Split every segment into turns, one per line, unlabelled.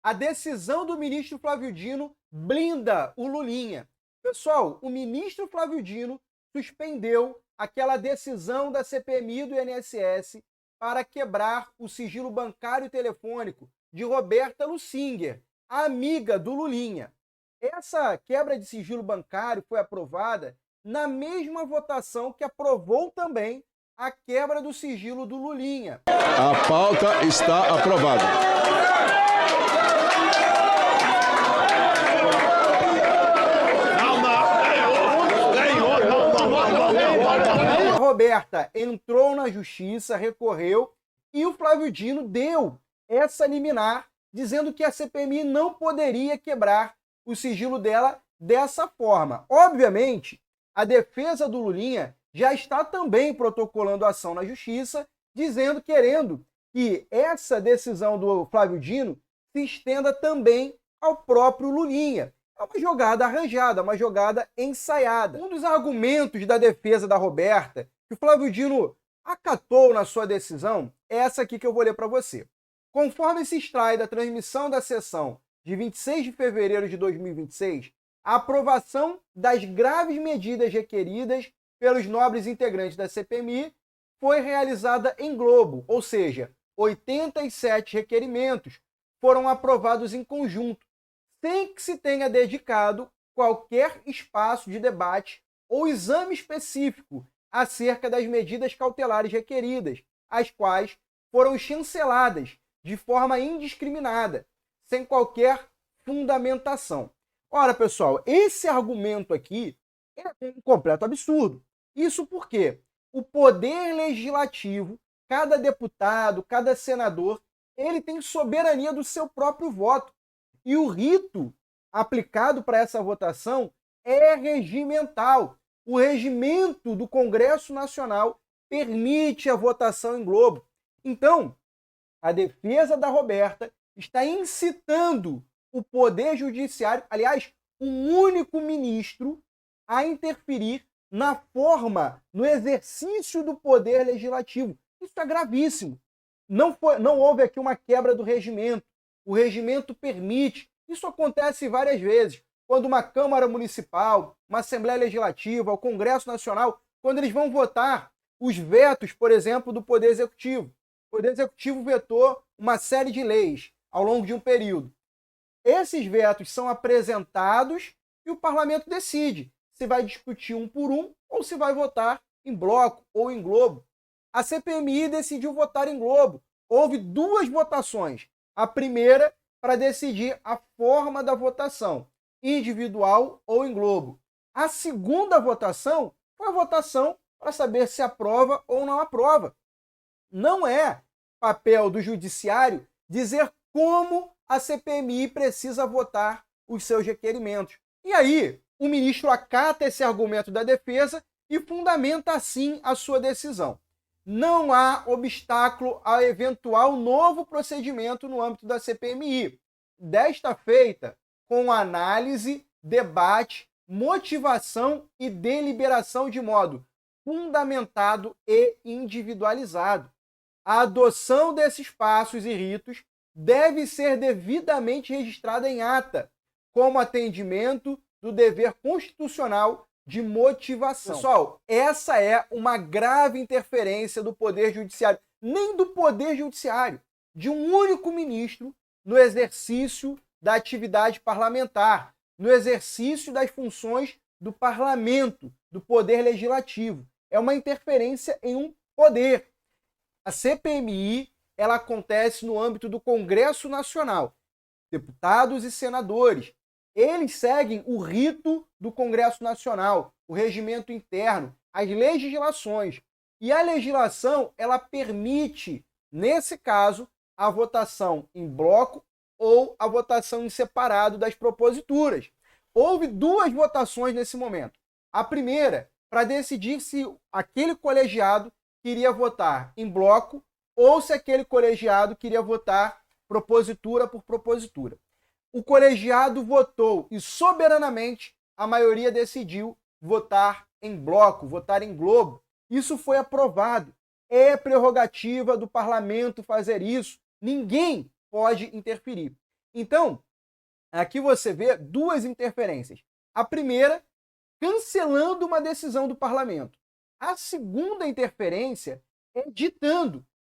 A decisão do ministro Flávio Dino blinda o Lulinha. Pessoal, o ministro Flávio Dino suspendeu aquela decisão da CPMI do INSS para quebrar o sigilo bancário e telefônico de Roberta Lussinger, a amiga do Lulinha. Essa quebra de sigilo bancário foi aprovada na mesma votação que aprovou também a quebra do sigilo do Lulinha.
A pauta está aprovada.
A Roberta entrou na justiça, recorreu, e o Flávio Dino deu essa liminar, dizendo que a CPMI não poderia quebrar o sigilo dela dessa forma. Obviamente, a defesa do Lulinha já está também protocolando ação na justiça, querendo que essa decisão do Flávio Dino se estenda também ao próprio Lulinha. É uma jogada arranjada, uma jogada ensaiada. Um dos argumentos da defesa da Roberta, que o Flávio Dino acatou na sua decisão, é essa aqui que eu vou ler para você. Conforme se extrai da transmissão da sessão de 26 de fevereiro de 2026, a aprovação das graves medidas requeridas pelos nobres integrantes da CPMI foi realizada em globo, ou seja, 87 requerimentos foram aprovados em conjunto, sem que se tenha dedicado qualquer espaço de debate ou exame específico acerca das medidas cautelares requeridas, as quais foram chanceladas de forma indiscriminada, sem qualquer fundamentação. Ora, pessoal, esse argumento aqui é um completo absurdo. Isso porque o poder legislativo, cada deputado, cada senador, ele tem soberania do seu próprio voto. E o rito aplicado para essa votação é regimental. O regimento do Congresso Nacional permite a votação em globo. Então, a defesa da Roberta está incitando o Poder Judiciário, aliás, um único ministro, a interferir na forma, no exercício do Poder Legislativo. Isso é gravíssimo. Não houve aqui uma quebra do regimento. O regimento permite. Isso acontece várias vezes. Quando uma Câmara Municipal, uma Assembleia Legislativa, o Congresso Nacional, quando eles vão votar os vetos, por exemplo, do Poder Executivo. O Poder Executivo vetou uma série de leis ao longo de um período. Esses vetos são apresentados e o parlamento decide se vai discutir um por um ou se vai votar em bloco ou em globo. A CPMI decidiu votar em globo. Houve duas votações. A primeira para decidir a forma da votação, individual ou em globo. A segunda votação foi a votação para saber se aprova ou não aprova. Não é papel do judiciário dizer como a CPMI precisa votar os seus requerimentos. E aí, o ministro acata esse argumento da defesa e fundamenta assim a sua decisão. Não há obstáculo a eventual novo procedimento no âmbito da CPMI. Desta feita, com análise, debate, motivação e deliberação de modo fundamentado e individualizado. A adoção desses passos e ritos deve ser devidamente registrada em ata, como atendimento do dever constitucional de motivação. Pessoal, essa é uma grave interferência do Poder Judiciário, nem do Poder Judiciário, de um único ministro no exercício da atividade parlamentar, no exercício das funções do parlamento, do Poder Legislativo. É uma interferência em um poder. A CPMI, ela acontece no âmbito do Congresso Nacional. Deputados e senadores, eles seguem o rito do Congresso Nacional, o regimento interno, as legislações. E a legislação, ela permite, nesse caso, a votação em bloco ou a votação em separado das proposituras. Houve duas votações nesse momento. A primeira, para decidir se aquele colegiado queria votar em bloco ou se aquele colegiado queria votar propositura por propositura. O colegiado votou e, soberanamente, a maioria decidiu votar em bloco, votar em globo. Isso foi aprovado. É prerrogativa do parlamento fazer isso. Ninguém pode interferir. Então, aqui você vê duas interferências. A primeira, cancelando uma decisão do parlamento. A segunda interferência é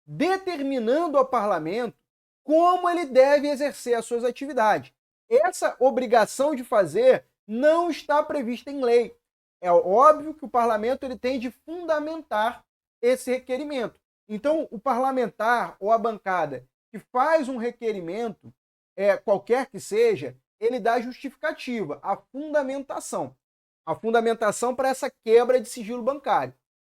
determinando ao parlamento como ele deve exercer as suas atividades. Essa obrigação de fazer não está prevista em lei. É óbvio que o parlamento ele tem de fundamentar esse requerimento. Então, o parlamentar ou a bancada que faz um requerimento, qualquer que seja, ele dá justificativa, a fundamentação para essa quebra de sigilo bancário.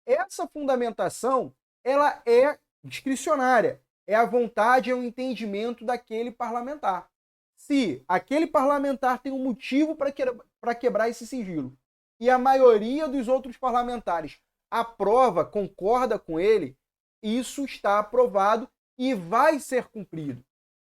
Essa fundamentação, ela é discricionária, é a vontade, é o entendimento daquele parlamentar. Se aquele parlamentar tem um motivo para quebrar esse sigilo e a maioria dos outros parlamentares aprova, concorda com ele, isso está aprovado e vai ser cumprido.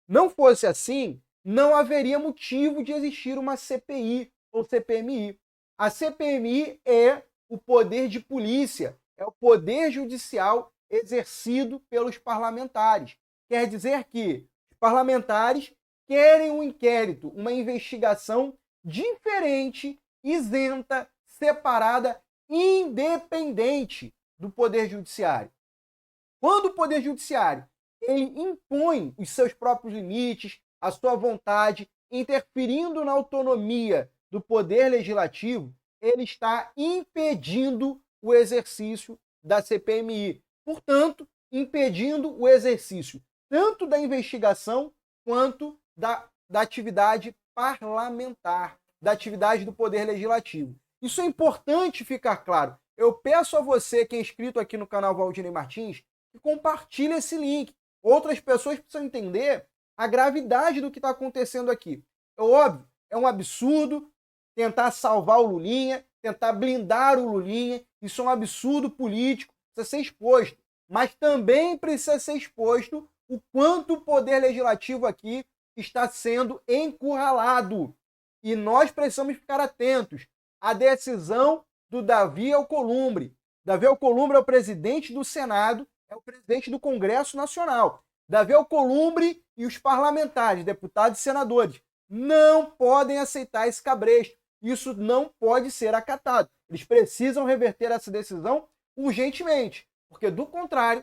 Não fosse assim, não haveria motivo de existir uma CPI ou CPMI. A CPMI é o poder de polícia, é o poder judicial exercido pelos parlamentares. Quer dizer que os parlamentares querem um inquérito, uma investigação diferente, isenta, separada, independente do poder judiciário. Quando o poder judiciário ele impõe os seus próprios limites, a sua vontade, interferindo na autonomia do poder legislativo, ele está impedindo o exercício da CPMI. Portanto, impedindo o exercício tanto da investigação quanto da atividade parlamentar, da atividade do poder legislativo. Isso é importante ficar claro. Eu peço a você que é inscrito aqui no canal Valdinei Martins que compartilhe esse link. Outras pessoas precisam entender a gravidade do que está acontecendo aqui. É óbvio, é um absurdo tentar salvar o Lulinha, tentar blindar o Lulinha. Isso é um absurdo político, precisa ser exposto. Mas também precisa ser exposto o quanto o poder legislativo aqui está sendo encurralado. E nós precisamos ficar atentos à decisão do Davi Alcolumbre. Davi Alcolumbre é o presidente do Senado, é o presidente do Congresso Nacional. Davi Alcolumbre e os parlamentares, deputados e senadores, não podem aceitar esse cabresto. Isso não pode ser acatado. Eles precisam reverter essa decisão urgentemente, porque, do contrário,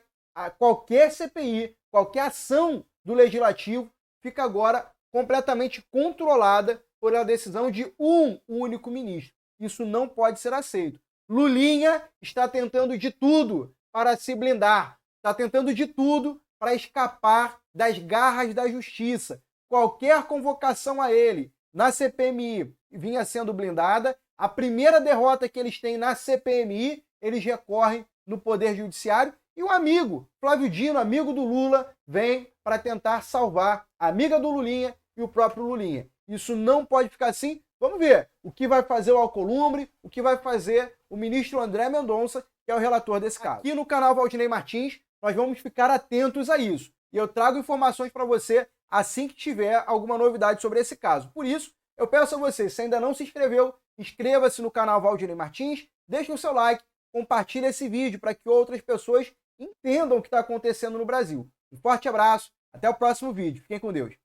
qualquer CPI, qualquer ação do Legislativo fica agora completamente controlada por a decisão de um único ministro. Isso não pode ser aceito. Lulinha está tentando de tudo para se blindar, está tentando de tudo para escapar das garras da justiça. Qualquer convocação a ele na CPMI vinha sendo blindada. A primeira derrota que eles têm na CPMI, eles recorrem no Poder Judiciário. E o amigo, Flávio Dino, amigo do Lula, vem para tentar salvar a amiga do Lulinha e o próprio Lulinha. Isso não pode ficar assim. Vamos ver o que vai fazer o Alcolumbre, o que vai fazer o ministro André Mendonça, que é o relator desse caso. Aqui no canal Valdinei Martins, nós vamos ficar atentos a isso. E eu trago informações para você assim que tiver alguma novidade sobre esse caso. Por isso, eu peço a você, se ainda não se inscreveu, inscreva-se no canal Valdinei Martins, deixe o seu like, compartilhe esse vídeo para que outras pessoas entendam o que está acontecendo no Brasil. Um forte abraço, até o próximo vídeo. Fiquem com Deus.